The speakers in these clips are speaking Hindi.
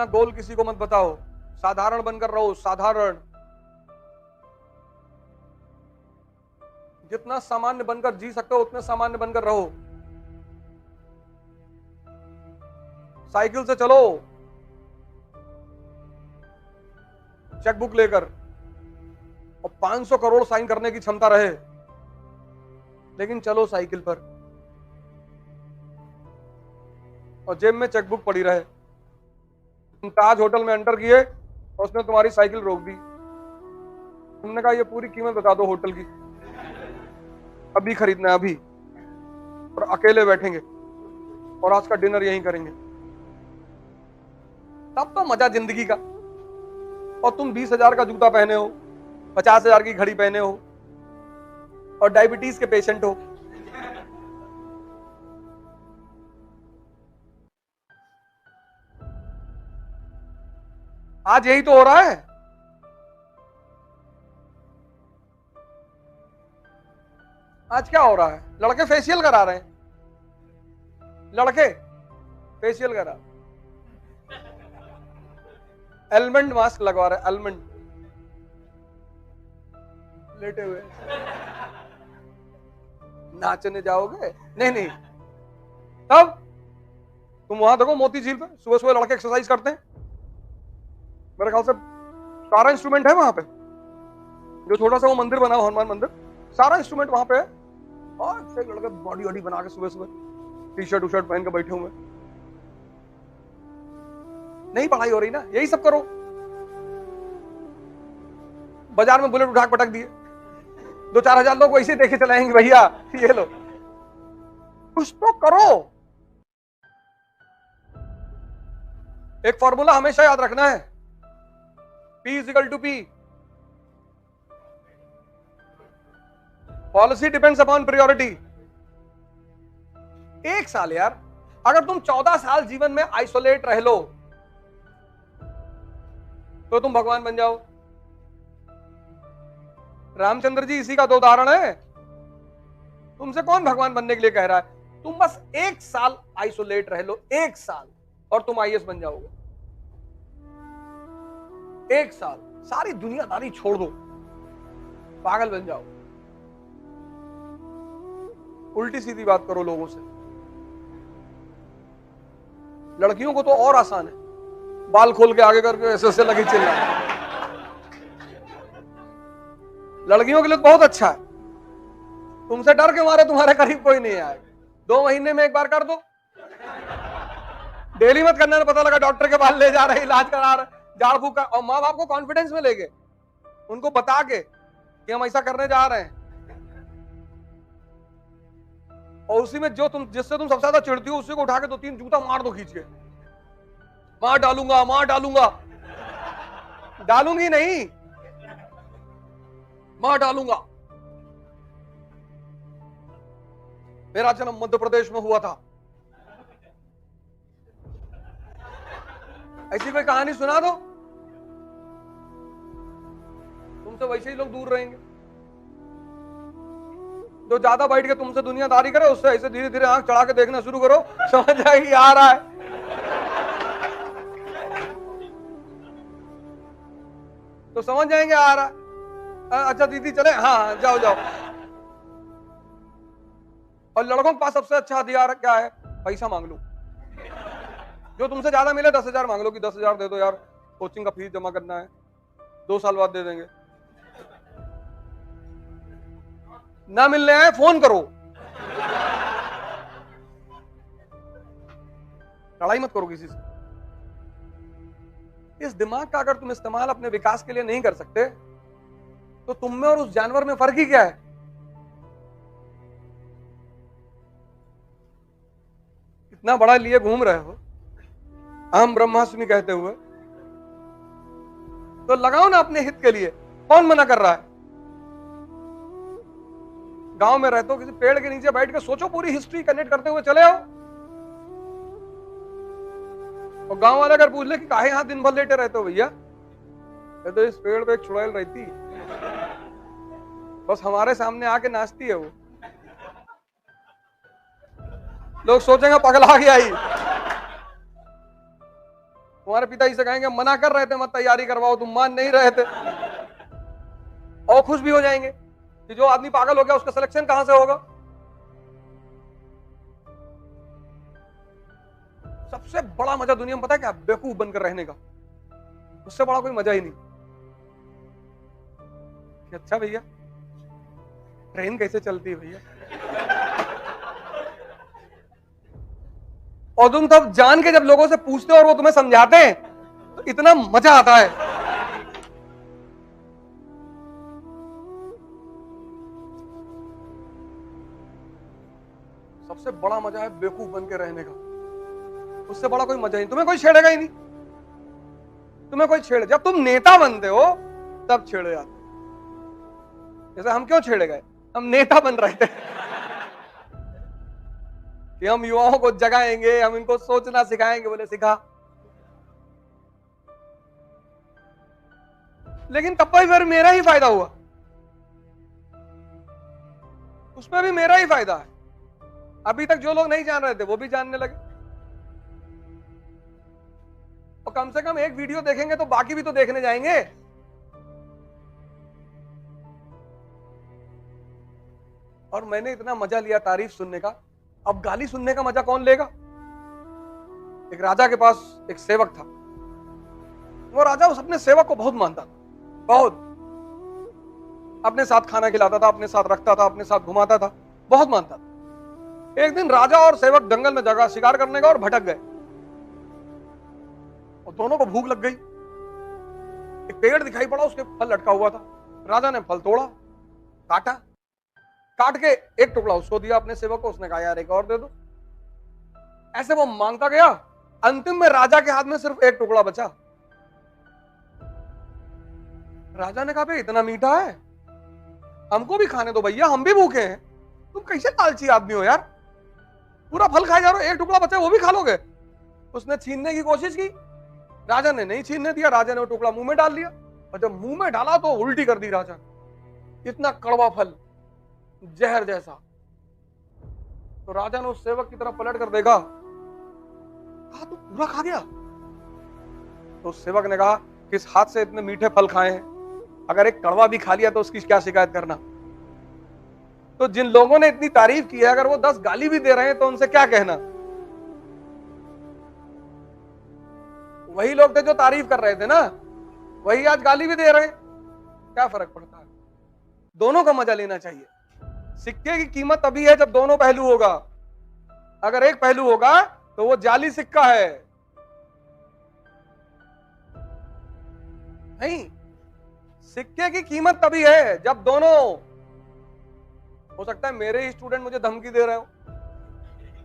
गोल किसी को मत बताओ, साधारण बनकर रहो, साधारण। जितना सामान्य बनकर जी सकते हो उतने सामान्य बनकर रहो। साइकिल से चलो, चेकबुक लेकर, और 500 करोड़ साइन करने की क्षमता रहे, लेकिन चलो साइकिल पर, और जेब में चेकबुक पड़ी रहे। तुम ताज होटल में एंटर किए और उसने तुम्हारी साइकिल रोक दी। तुमने कहा ये पूरी कीमत बता दो होटल की, अभी खरीदना है अभी, और अकेले बैठेंगे और आज का डिनर यहीं करेंगे। तब तो मजा जिंदगी का। और तुम 20,000 का जूता पहने हो, 50,000 की घड़ी पहने हो, और डायबिटीज के पेशेंट हो। आज यही तो हो रहा है। आज क्या हो रहा है? लड़के फेशियल करा रहे हैं, लड़के फेशियल करा, एलमंड मास्क लगवा रहे, एलमंड, लेटे हुए। नाचने जाओगे? नहीं नहीं। तब तुम वहां देखो मोती झील पे सुबह सुबह लड़के एक्सरसाइज करते हैं। मेरे ख्याल से सारा इंस्ट्रूमेंट है वहां पे, जो छोटा सा वो मंदिर बना हुआ हनुमान मंदिर, सारा इंस्ट्रूमेंट वहां पे है। और से लड़के बॉडी वॉडी बना के सुबह सुबह टी शर्ट उशर्ट पहन के बैठे हुए। नहीं पढ़ाई हो रही ना, यही सब करो। बाजार में बुलेट उठा के पटक दिए, 2-4 हजार लोग वैसे देखे चलाएंगे, भैया ये लो। कुछ तो करो। एक फॉर्मूला हमेशा याद रखना है, P = P। Policy depends upon priority. एक साल यार, अगर तुम 14 साल जीवन में आइसोलेट रह लो तो तुम भगवान बन जाओ। रामचंद्र जी इसी का तो उदाहरण है। तुमसे कौन भगवान बनने के लिए कह रहा है? तुम बस 1 साल आइसोलेट रह लो, 1 साल, और तुम IAS बन जाओगे। 1 साल सारी दुनियादारी छोड़ दो, पागल बन जाओ। उल्टी सीधी बात करो लोगों से। लड़कियों को तो और आसान है, बाल खोल के आगे करके ऐसे ऐसे लगी चिल्ला। लड़कियों के लिए बहुत अच्छा है। तुमसे डर के मारे तुम्हारे करीब कोई नहीं आएगा। 2 महीने में एक बार कर दो, डेली मत करना। पता लगा डॉक्टर के पास ले जा रहे, इलाज करा रहे, झाड़ फूक का। और माँ बाप को कॉन्फिडेंस में लेके, उनको बता के कि हम ऐसा करने जा रहे हैं, और उसी में जो जिससे तुम सबसे ज्यादा चिढ़ती हो उसी को उठा के 2-3 जूता मार दो खींच के। मार डालूंगा, मार डालूंगा। डालूंगी नहीं, मार डालूंगा। मेरा जन्म मध्य प्रदेश में हुआ था। ऐसी कोई कहानी सुना दो, तुमसे वैसे ही लोग दूर रहेंगे। जो ज्यादा बैठ के तुमसे दुनियादारी करे, उससे ऐसे धीरे धीरे आंख चढ़ा के देखना शुरू करो, समझ जाएगी आ रहा है। तो समझ जाएंगे आ रहा है। अच्छा दीदी चले, हाँ जाओ जाओ। और लड़कों के पास सबसे अच्छा हथियार क्या है? पैसा मांग लो। जो तुमसे ज्यादा मिले 10,000 मांग लो कि 10,000 दे दो यार, कोचिंग का फीस जमा करना है, 2 साल बाद दे देंगे। ना मिलने आए फोन करो, लड़ाई मत करो किसी से। इस दिमाग का अगर तुम इस्तेमाल अपने विकास के लिए नहीं कर सकते तो तुम में और उस जानवर में फर्क ही क्या है? इतना बड़ा लिए घूम रहे हो अहम ब्रह्मास्मि कहते हुए, तो लगाओ ना अपने हित के लिए। कौन मना कर रहा है? गांव में रहते हो, किसी पेड़ के नीचे बैठ के सोचो, पूरी हिस्ट्री कनेक्ट करते हुए चले आओ। और गांव वाले अगर पूछ ले कि काहे यहां दिन भर लेटे रहते हो भैया, तो इस पेड़ पे एक चुड़ैल रहती है, बस हमारे सामने आके नाचती है वो। लोग सोचेंगे पगला गया ही। तुम्हारे पिताजी से कहेंगे मना कर रहे थे मत तैयारी करवाओ, तुम मान नहीं रहे थे, और खुश भी हो जाएंगे कि जो आदमी पागल हो गया उसका सिलेक्शन कहां से होगा। सबसे बड़ा मजा दुनिया में पता है क्या? बेवकूफ बनकर रहने का। उससे बड़ा कोई मजा ही नहीं। अच्छा भैया ट्रेन कैसे चलती है भैया, और तुम तब जान के जब लोगों से पूछते हो और वो तुम्हें समझाते हैं तो इतना मजा आता है। सबसे बड़ा मजा है बेवकूफ बन के रहने का। उससे बड़ा कोई मजा नहीं, तुम्हें कोई छेड़ेगा ही नहीं। तुम्हें कोई छेड़े, जब तुम नेता बनते हो तब छेड़े जाते। जैसे हम क्यों छेड़े गए? हम नेता बन रहे थे कि हम युवाओं को जगाएंगे, हम इनको सोचना सिखाएंगे। बोले सिखा, लेकिन तब भी फिर मेरा ही फायदा हुआ, उसमें भी मेरा ही फायदा है। अभी तक जो लोग नहीं जान रहे थे वो भी जानने लगे, और कम से कम एक वीडियो देखेंगे तो बाकी भी तो देखने जाएंगे। और मैंने इतना मजा लिया तारीफ सुनने का, अब गाली सुनने का मजा कौन लेगा? एक राजा के पास एक सेवक था। वो राजा उस अपने सेवक को बहुत मानता था, बहुत। अपने साथ खाना खिलाता था, अपने साथ रखता था, अपने साथ घुमाता था, बहुत मानता था। एक दिन राजा और सेवक जंगल में जगह शिकार करने का और भटक गए, और दोनों को भूख लग गई। एक पेड़ दिखाई पड़ा, उसके फल लटका हुआ था। राजा ने फल तोड़ा, काटा, काट के एक टुकड़ा उसको दिया अपने सेवक को। उसने कहा यार एक और दे दो। ऐसे वो मांगता गया, अंतिम में राजा के हाथ में सिर्फ एक टुकड़ा बचा। राजा ने कहा भाई इतना मीठा है, हमको भी खाने दो भैया, हम भी भूखे हैं। तुम कैसे लालची आदमी हो यार, पूरा फल खाए जा रहे हो, एक टुकड़ा बचा वो भी खा लोगे। उसने छीनने की कोशिश की, राजा ने नहीं छीनने दिया। राजा ने वो टुकड़ा मुंह में डाल लिया, और जब मुंह में डाला तो उल्टी कर दी राजा। इतना कड़वा फल, जहर जैसा। तो राजा ने उस सेवक की तरफ पलट कर देखा, कहा तू पूरा खा गया? तो उस सेवक ने कहा किस हाथ से इतने मीठे फल खाए हैं, अगर एक कड़वा भी खा लिया तो उसकी क्या शिकायत करना। तो जिन लोगों ने इतनी तारीफ की है, अगर वो 10 गाली भी दे रहे हैं तो उनसे क्या कहना। वही लोग थे जो तारीफ कर रहे थे ना, वही आज गाली भी दे रहे हैं। क्या फर्क पड़ता है? दोनों का मजा लेना चाहिए। सिक्के की कीमत तभी है जब दोनों पहलू होगा। अगर एक पहलू होगा तो वो जाली सिक्का है। नहीं, सिक्के की कीमत तभी है जब दोनों। हो सकता है मेरे ही स्टूडेंट मुझे धमकी दे रहे हो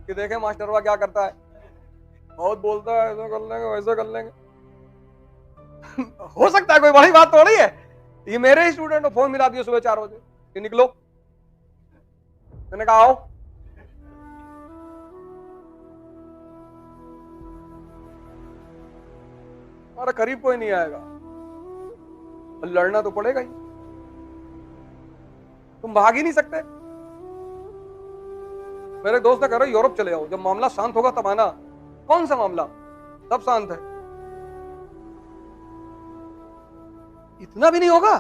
कि देखें मास्टरवा क्या करता है, बहुत बोलता है, ऐसा कर लेंगे वैसा कर लेंगे। हो सकता है, कोई बड़ी बात थोड़ी है। ये मेरे ही स्टूडेंट, फोन मिला दिया सुबह 4 बजे कि निकलो। मैंने कहा आओ। हमारा करीब कोई नहीं आएगा, लड़ना तो पड़ेगा ही, तुम भाग ही नहीं सकते। मेरे दोस्त ने कहा यूरोप चले जाओ, जब मामला शांत होगा तब आना। कौन सा मामला? सब शांत है। इतना भी नहीं होगा?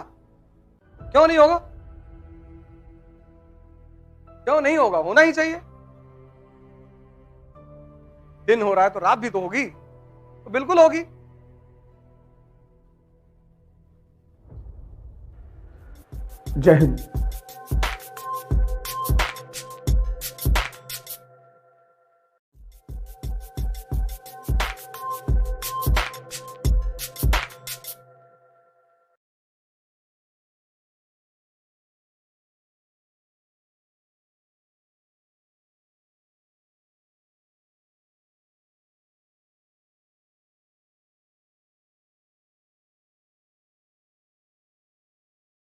क्यों नहीं होगा? क्यों नहीं होगा? होना ही चाहिए। दिन हो रहा है तो रात भी तो होगी, तो बिल्कुल होगी। जय हिंद।